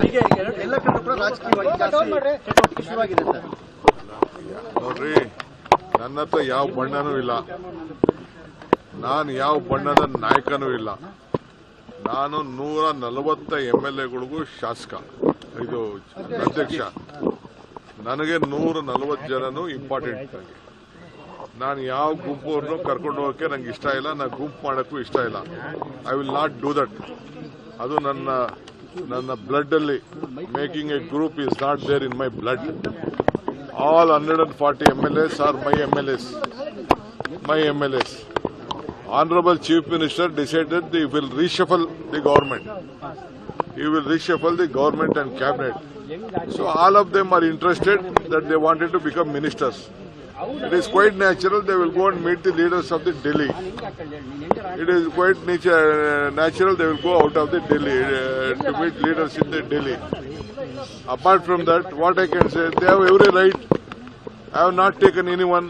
ಹೀಗೆ ಎಲ್ಲ ಕಡೆ ಕೂಡ ರಾಜಕೀಯವಾಗಿ ಇಶ್ಯೂವಾಗಿದೆ ಸರ್. ನೋಡ್ರಿ, ನನ್ನ ಹತ್ರ ಯಾವ ಬಣ್ಣನೂ ಇಲ್ಲ, ನಾನು ಯಾವ ಬಣ್ಣದ ನಾಯಕನೂ ಇಲ್ಲ. ನಾನು 140 MLAಗಳಿಗೂ ಶಾಸಕ, ಇದು ಅಧ್ಯಕ್ಷ. ನನಗೆ 140 ಜನನು ಇಂಪಾರ್ಟೆಂಟ್. ನಾನು ಯಾವ ಗುಂಪುವನ್ನು ಕರ್ಕೊಂಡು ಹೋಗಕ್ಕೆ ನಂಗೆ ಇಷ್ಟ ಇಲ್ಲ, ನಾನು ಗುಂಪು ಮಾಡೋಕ್ಕೂ ಇಷ್ಟ ಇಲ್ಲ. I will not do that. ಅದು ನನ್ನ ಬ್ಲಡ್ ಅಲ್ಲಿ making a group is not there in my blood. All 140 MLAs are my MLAs. Honorable Chief Minister decided he will reshuffle the government. He will reshuffle the government and cabinet. So all of them are interested that they wanted to become ministers. It is quite natural they will go and meet the leaders of the Delhi. It is quite natural they will go out of the Delhi to meet leaders in the Delhi. Apart from that, what I can say, they have every right. I have not taken anyone.